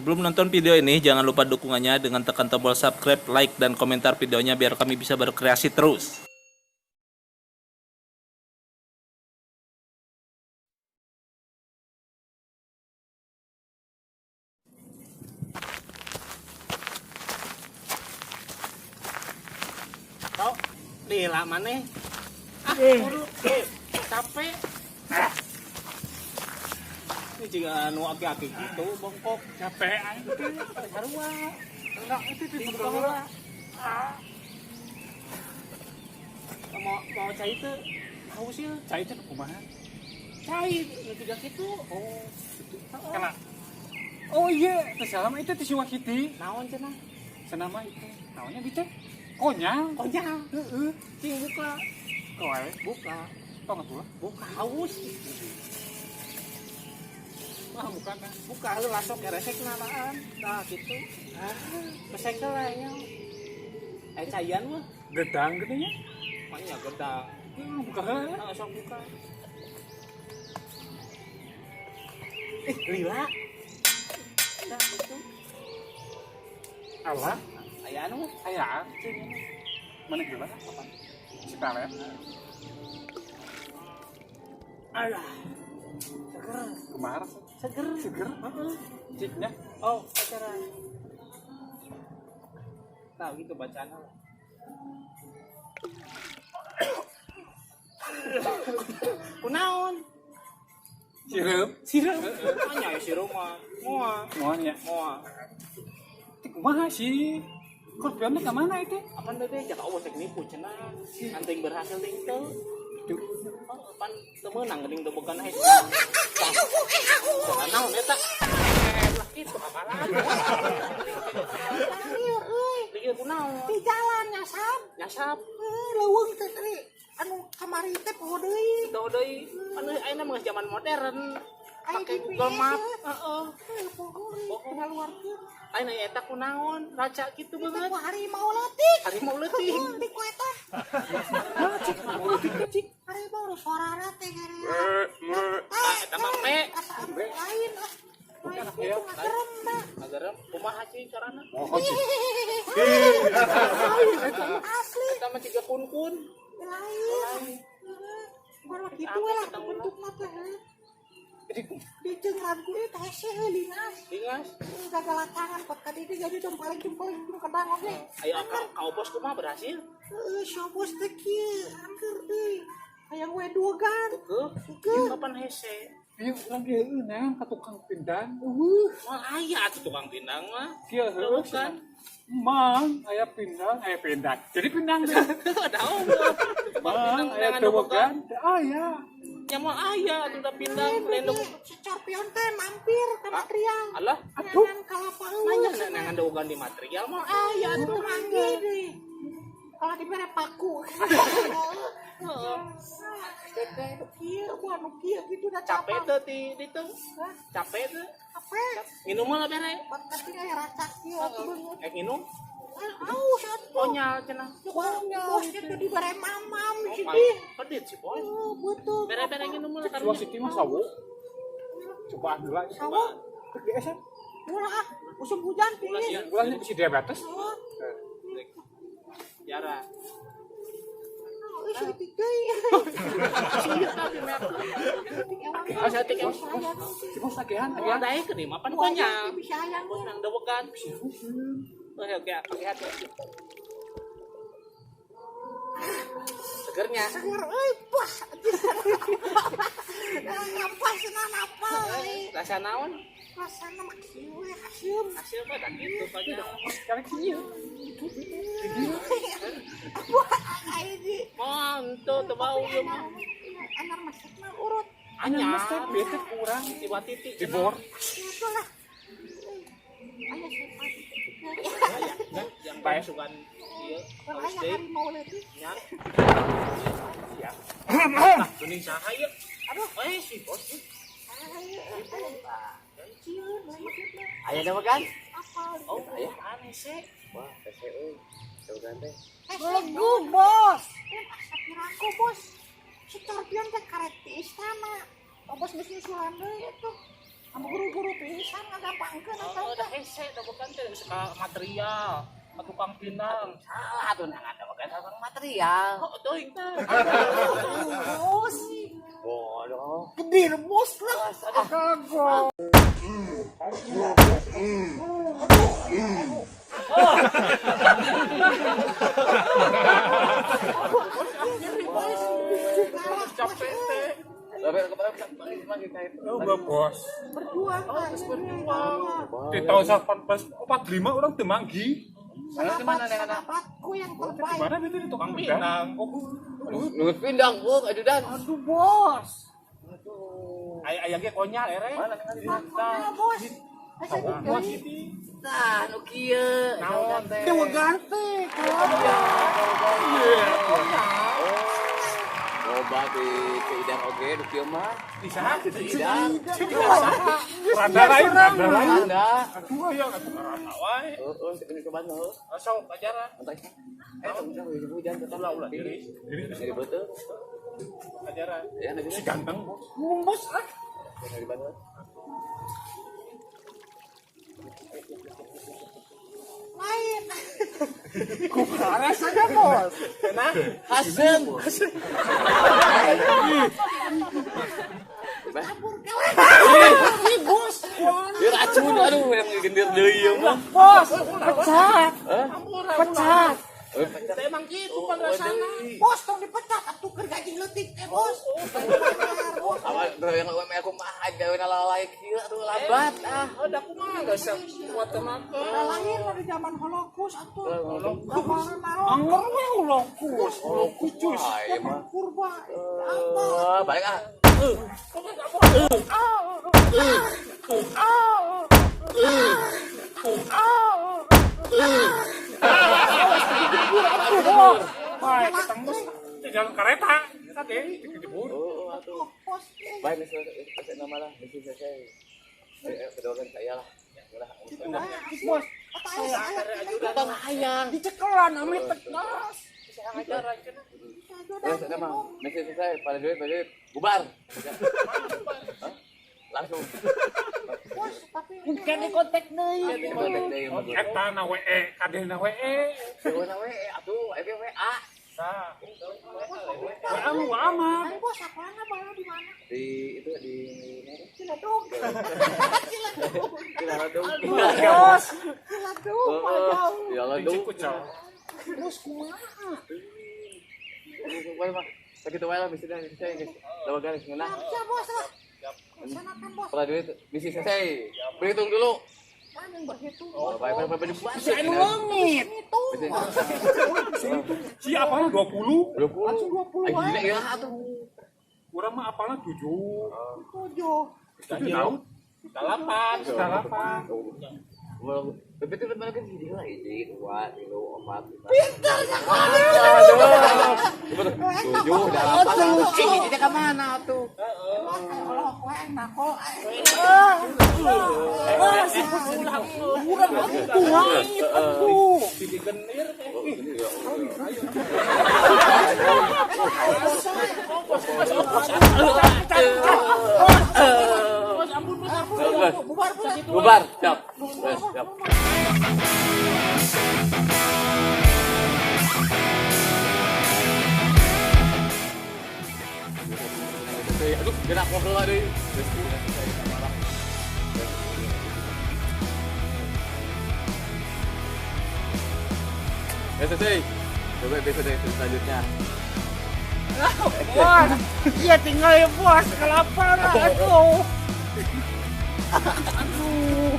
Sebelum nonton video ini, jangan lupa dukungannya dengan tekan tombol subscribe, like, dan komentar videonya biar kami bisa berkreasi terus. Tok, lila maneh. Buru, capek. Ini juga anu aki-aki gitu, bongkok. Capek aing teh. Sarua. Enggak itu di Tinggal bawah. heula. Mau cai teh haus ieu. Cai teh kumaha? Cai nu tiga kitu. Oh, gitu. Kana. Oh iya, teh salah mah itu teh si Wakiti. Naon cenah? Senama itu. Naonnya biteh? Konyang. Konyang. Heeh. Cing buka. Kowe Buka. tong atuh. Buka haus. Wah, bukan teh. Buka heula sok eresek nanaan. Tah kitu. Pesek heula nya. Caian mah. Gedang gedenya. Makanya gedang. Buka heula. Nah, sok buka. Lila. Nah, itu. Allah, Aya anu aya cing. Mana gila? Apa? Si Talet. alah. Seger. Kumaha? Seger. Seger. Heeh. Ciknya. Oh, acara. Tahu gitu bacaan. Kunaon? Sirup. Sirup. Hanya ya sirup mah. Moal. Moalnya. Moal. Teh kumaha sih? Korbannya ke mana itu? Apaan teh cak awas cek nipu cenah. Anting berhasil ting teu. Tuh. Pan teu meunang geuning teu bukan hese. Naon eta? Lah kitu apaan? Lieu kunaon? Di jalan nyasap Nyasap. leuweung teh tadi anu kamari teh poho deui Teu deui. Anu ayeuna mah zaman modern. Pakai Google Map. Heeh. poho tinggal luarkeun Ayeuna eta kunaon? Raca kitu teh beungeut. ku harimau leutik Harimau leutik. di ku eta harimau nu suarana teh gere Eta mah pe. asa anu lain lain itu ngagerem da Agarem kumaha cing carana? Oh, cik. asli Eta mah ciga kun-kun. lain baru kitu we lah bentukna teh di cengran ku ieu teh hese lingas Lingas. gagala tangan pot ka dieu jadi paling kedang oge Ayo kau bos kumaha berhasil? Syobos teh kieu angker deui hayang we duogan Tuh. Kapan hese? Ieu lagi eunang ka tukang pindang. Mal aya atuh tukang pindang mah. Kieu Teu heuh. bukan. Mang, aya pindang, aya pindang. Jadi pindang deh. Daun. Mang, aya teuwegan, teu aya. Ya mal aya atuh da pindang lendong. Secorpion teh mampir ke material Alah, jangan kalapa nanya eueuh nangan daogan di material mah aya atuh manggil deh kalau dibere paku Heeh. kayak kieu gua anu kieu gitu da Capek teu di ditu. Capek teu. capek Minum mah bere. pot kasih aya racak kieu atuh beungeut Minum. aus atuh Konyal cenah. bos itu dibere mamam sih Pedit sih boy. betul Bere-bere nginum mah kan. Cua Siti mah sawo. Coba heula. sawo Teu biasa. ulah musim hujan Ulah pilih sia. Ulahnya bisa diabetes. Jara. isi tikai Asa tik Si bos lagian, Mau lagian. ada ke di mapan konyal. bisa ayang Bos nang dewegan. Oke, pakai hati. Segernya. segar euy pas ngapas apa Rasa naon? rasana mah kieu we haseum Hasil mah tak gitu konyal. Sekarang kieu. wah ini Oh, ento teu bau ieu mah. anar maksudna urut Anya mas teh Anyar. bete kurang. Tiba titik Di bor. itu lah aya sepat yang bae sugan ieu. aya harimau leutik Nyar. Siap. Nah, kuning saha ieu? Aduh, si bos. cieun maksudna Aya dewegan? apa Oh, aya aneh sih. Wah, teh euy. Dewegan teh. legu bos sapiraku bos si Corbion teh karek di istana bos geus nyusulan deui atuh Sama guru-guru pisan ngagampangkeun eta Udah hese, udah bukan teh suka material, tukang pinang. Salah tuh nang ada pakai sarung material. Oh, tuh itu. bos Bodoh. gede bos lah kagok Capek teh. Tapi lagi kayak Enggak bos. berjuang kan Di tahun 1845 orang Temanggi. Sana di mana nih anak? sahabatku yang terbaik Mana itu di tukang Pinang. Nunggu pindang, Bu, ajudan. aduh bos Aya ge konyal ere. Mana nih nah bos saya Nah, nu kieu. Naon teh? dewa ganti Coba di Idang oge nu kieu mah. Bisa Idang. Rada lain. Anda. Aduh aya atuh rada wae. Heeh, ini ke mana? Sok ajaran. Santai. Udah hujan tetap Ulah diri. Dari betul. Ajaran. Ya, nanti Si ganteng bos. bos dari mana? lain kumaha saja bos Hasim. bos Dia racun aduh yang gendir deui ieu mah. bos pecat pecat Teh emang gitu pandrasana. bos tong dipecat atuh keur gaji leutik teh bos Apa yang aku mah gawe lalai kieu atuh labat ah. Udah kumaha geus kuat tenaga. lahir dari zaman Holocaust atuh zaman naon Angger we ulokus. Ulokus cus. Ai mah. kurba apa Balik ah. Baik ketemu di jalan kereta. Tadi dikebur. Oh, atuh. bos Baik, saya nama lah, mesti saya. Kedoakan saya lah. Udah, bos Abang hayang. dicekelan amit tegas Ajaran cenah. Saya mah, mesti selesai. Pada duit, bubar. Hah? Langsung. bos tapi Mungkin di kontak deui. Eta na WE, kadena WE. Dewana we, atuh, aya WA. Nah, WA lu aman. tapi bos apaan bala di mana Di itu di Ciledug Ciladung. bos Ciledug padahal Ya lah dong. bos kumaha Boleh mah. Sakitu wae lah misi dah saya guys. Lawa garis ngeunah. siap bos lah laksanakan bos Pada duit misi selesai. Berhitung dulu. kan yang begitu Oh, baik bisa anu langit itu Si apalnya 20. 20. Ayo gila ya atuh. Urang mah apalnya 7. 7 7 tahun. dalapan. Tapi itu mana kan jadi lah ini 2, 3, 4. pintar Tujuh delapan. Ini kita ke mana tuh? kalau kowe enak kok Bubar, siap. Siap. Aduh, gerak ngobrol deh. Selesai. Coba episode selanjutnya. Wah, iya tinggal ya bos, kelaparan aduh. Aduh.